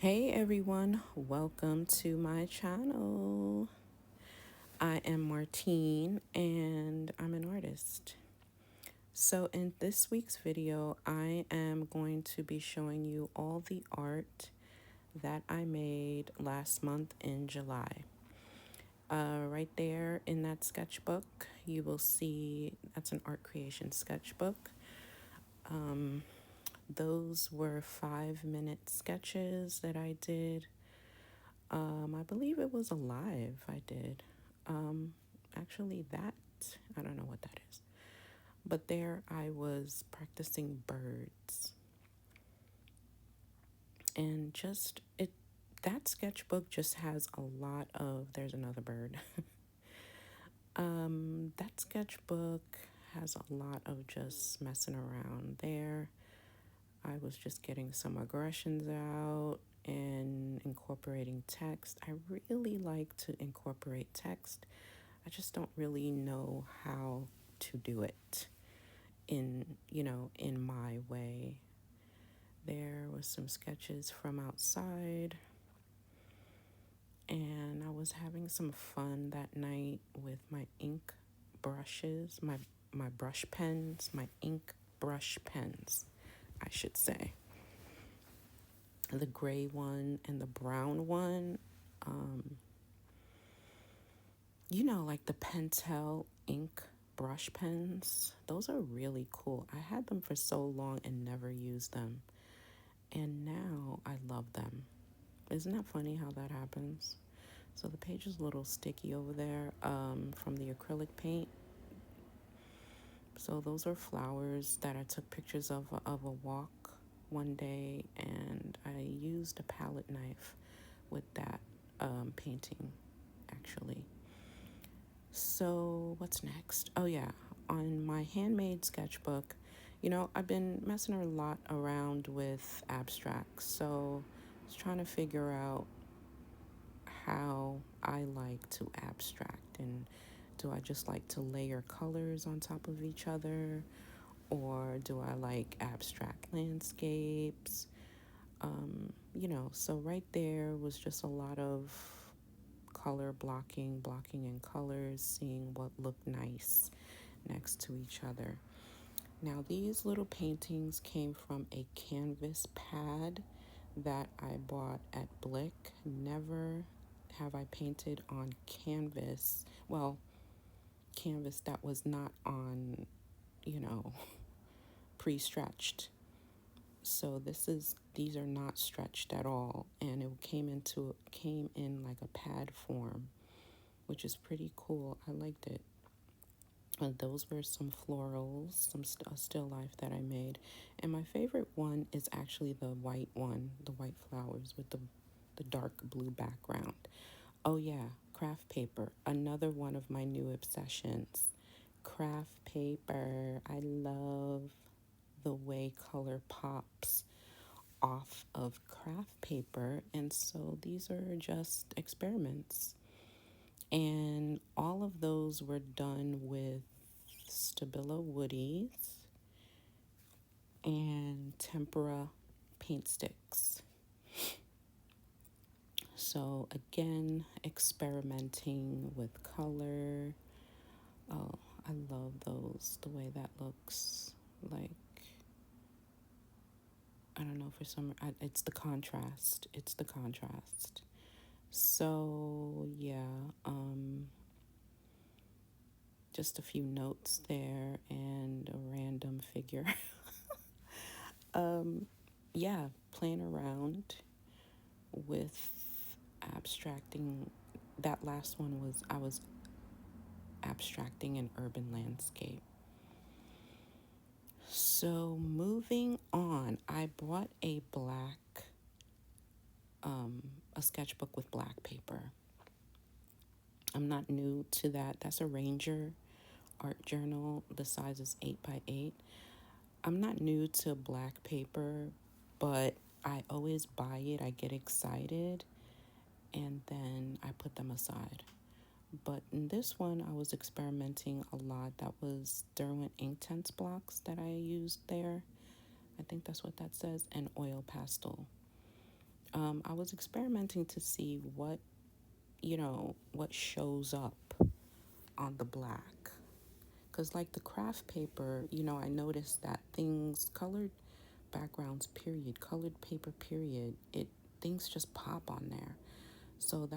Hey everyone, welcome to my channel. I am Martine and I'm an artist. So in this week's video, I am going to be showing you all the art that I made last month in July. Right there in that sketchbook, you will see that's an art creation sketchbook. Those were 5-minute sketches that I did. I believe it was a live I did. Actually, that, I don't know what that is. But there I was practicing birds. And that sketchbook just has a lot of, there's another bird. That sketchbook has a lot of just messing around there. I was just getting some aggressions out and incorporating text. I really like to incorporate text. I just don't really know how to do it in my way. There was some sketches from outside, and I was having some fun that night with my ink brushes, my brush pens, my ink brush pens, I should say. The gray one and the brown one, like the Pentel ink brush pens. Those are really cool. I had them for so long and never used them. And now I love them. Isn't that funny how that happens? So the page is a little sticky over there from the acrylic paint. So those are flowers that I took pictures of a walk one day, and I used a palette knife with that painting, actually. So what's next? Oh yeah, on my handmade sketchbook, I've been messing a lot around with abstracts. So I was trying to figure out how I like to abstract, and do I just like to layer colors on top of each other, or do I like abstract landscapes? So right there was just a lot of color blocking in colors, seeing what looked nice next to each other. Now, these little paintings came from a canvas pad that I bought at Blick. Never have I painted on canvas. Well, canvas that was not on, you know, pre-stretched. So these are not stretched at all, and it came in like a pad form, which is pretty cool. I liked it. Those were some florals, a still life that I made. And my favorite one is actually the white one, the white flowers with the dark blue background. Oh, yeah, craft paper, another one of my new obsessions. Craft paper. I love the way color pops off of craft paper. And so these are just experiments. And all of those were done with Stabilo Woodies and tempera paint sticks. So again, experimenting with color. Oh, I love those, the way that looks. Like, I don't know, it's the contrast. It's the contrast. So yeah, just a few notes there and a random figure. Yeah, playing around with abstracting. That last one was, I was abstracting an urban landscape. So moving on, I bought a sketchbook with black paper. I'm not new to that. That's a Ranger art journal. The size is 8x8. I'm not new to black paper, but I always buy it. I get excited and then I put them aside. But in this one, I was experimenting a lot. That was Derwent Inktense blocks that I used there. I think that's what that says, and oil pastel. I was experimenting to see what shows up on the black. Because, like the craft paper, I noticed that colored backgrounds, period, colored paper, period, things just pop on there. So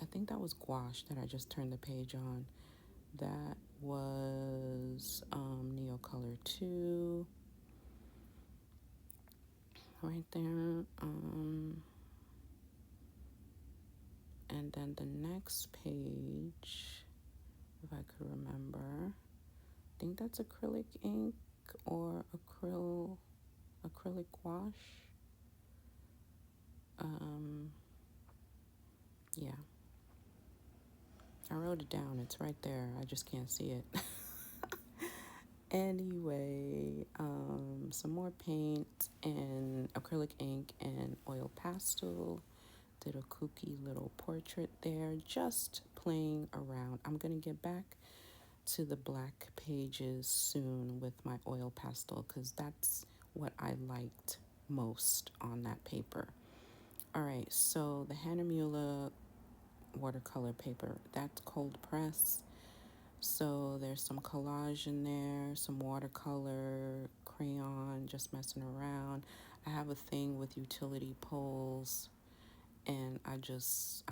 I think that was gouache that I just turned the page on. That was Neocolor 2 right there. And then the next page, if I could remember, I think that's acrylic ink or acrylic gouache. Yeah, I wrote it down. It's right there. I just can't see it. Anyway, some more paint and acrylic ink and oil pastel. Did a kooky little portrait there, just playing around. I'm going to get back to the black pages soon with my oil pastel because that's what I liked most on that paper. All right, so the Hahnemuhle watercolor paper, that's cold press. So there's some collage in there, some watercolor, crayon, just messing around. I have a thing with utility poles, and I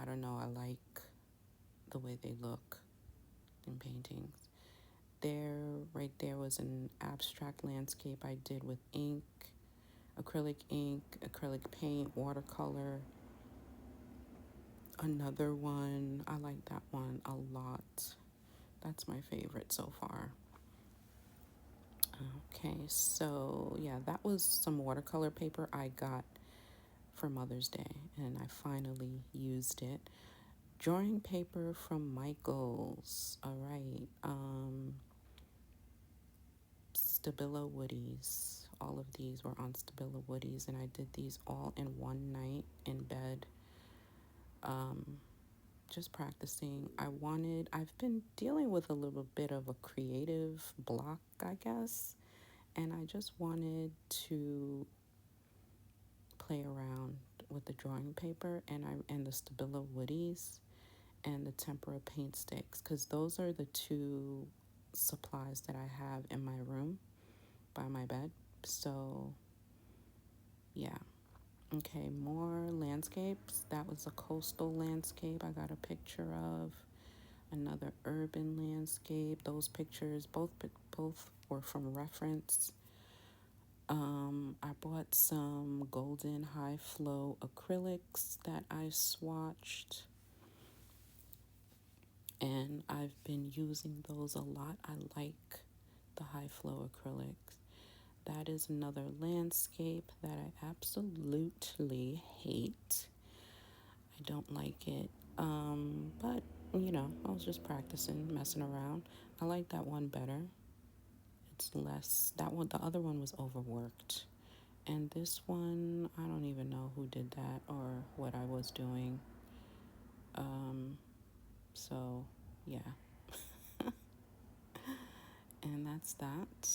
don't know, I like the way they look in paintings. Right there was an abstract landscape I did with ink, acrylic paint, watercolor. Another one, I like that one a lot. That's my favorite so far. Okay, so yeah, that was some watercolor paper I got for Mother's Day, and I finally used it. Drawing paper from Michaels. All right. Stabilo Woodies. All of these were on Stabilo Woodies, and I did these all in one night in bed. Just practicing. I've been dealing with a little bit of a creative block, I guess, and I just wanted to play around with the drawing paper and the Stabilo Woodies and the tempera paint sticks, because those are the two supplies that I have in my room by my bed. So yeah. Okay, more landscapes. That was a coastal landscape I got a picture of. Another urban landscape. Those pictures both were from reference. I bought some golden high flow acrylics that I swatched, and I've been using those a lot. I like the high flow acrylics. That is another landscape that I absolutely hate. I don't like it. But I was just practicing, messing around. I like that one better. It's less, that one, the other one was overworked. And this one, I don't even know who did that or what I was doing. So, yeah. And that's that.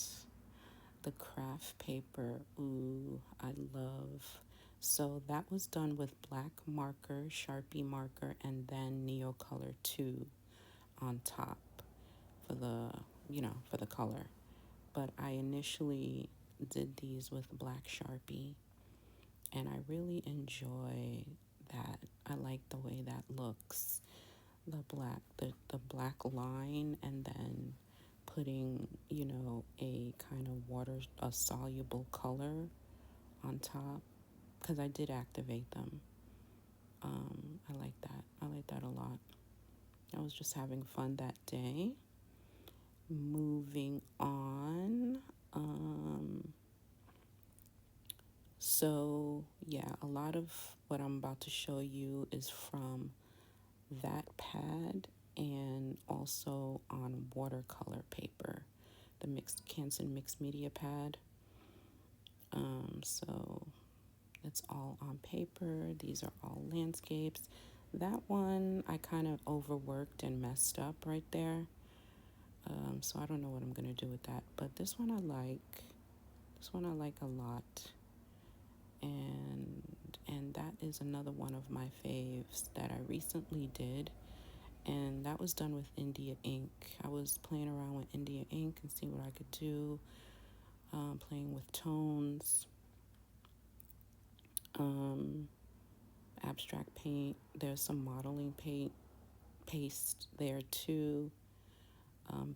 The craft paper, ooh, I love. So that was done with black marker, Sharpie marker, and then Neocolor 2 on top for for the color. But I initially did these with black Sharpie, and I really enjoy that. I like the way that looks. The black line, and then putting, a kind of a soluble color on top, because I did activate them. I like that. I like that a lot. I was just having fun that day. Moving on. So, yeah, a lot of what I'm about to show you is from that pad and also on watercolor paper, the Canson mixed media pad. So it's all on paper. These are all landscapes. That one I kind of overworked and messed up right there. So I don't know what I'm gonna do with that. But this one I like. This one I like a lot. And that is another one of my faves that I recently did, and that was done with India ink. I was playing around with India ink and see what I could do, playing with tones, um, abstract paint. There's some modeling paint paste there too.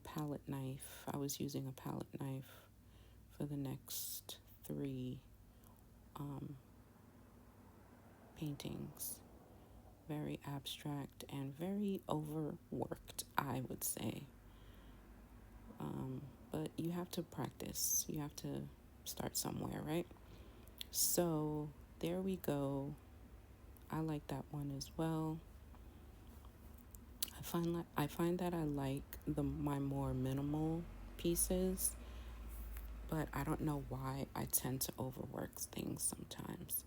Palette knife. I was using a palette knife for the next three um, paintings. Very abstract and very overworked, I would say. But you have to practice. You have to start somewhere, right? So there we go. I like that one as well. I find that I like my more minimal pieces, but I don't know why I tend to overwork things sometimes.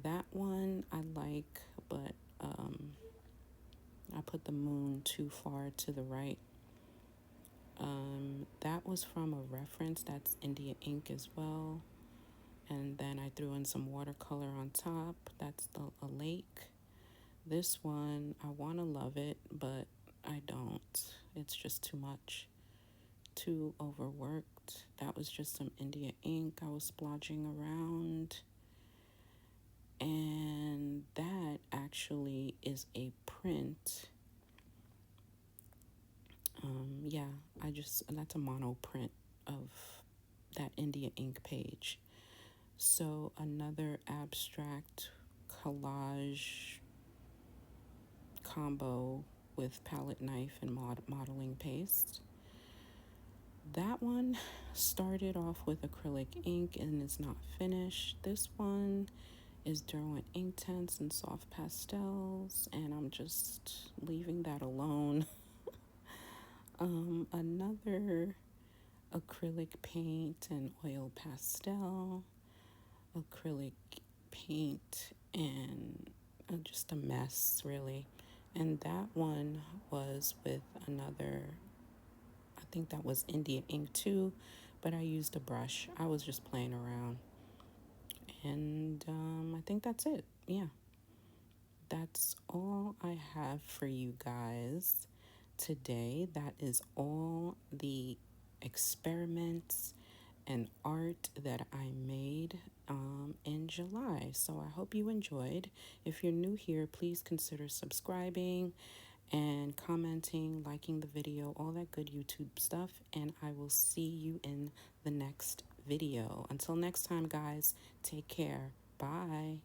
That one I like, but I put the moon too far to the right. That was from a reference that's India ink as well. And then I threw in some watercolor on top. That's a lake. This one, I want to love it, but I don't. It's just too much. Too overworked. That was just some India ink I was splodging around. And that actually is a print. Yeah, that's a mono print of that India ink page. So another abstract collage combo with palette knife and modeling paste. That one started off with acrylic ink and is not finished. This one is Derwent Inktense and soft pastels, and I'm just leaving that alone. Another acrylic paint and oil pastel, acrylic paint, and just a mess, really. And that one was with another, I think that was India ink too, but I used a brush. I was just playing around. And I think that's it. Yeah. That's all I have for you guys today. That is all the experiments and art that I made in July. So I hope you enjoyed. If you're new here, please consider subscribing and commenting, liking the video, all that good YouTube stuff. And I will see you in the next video. Until next time, guys, take care. Bye.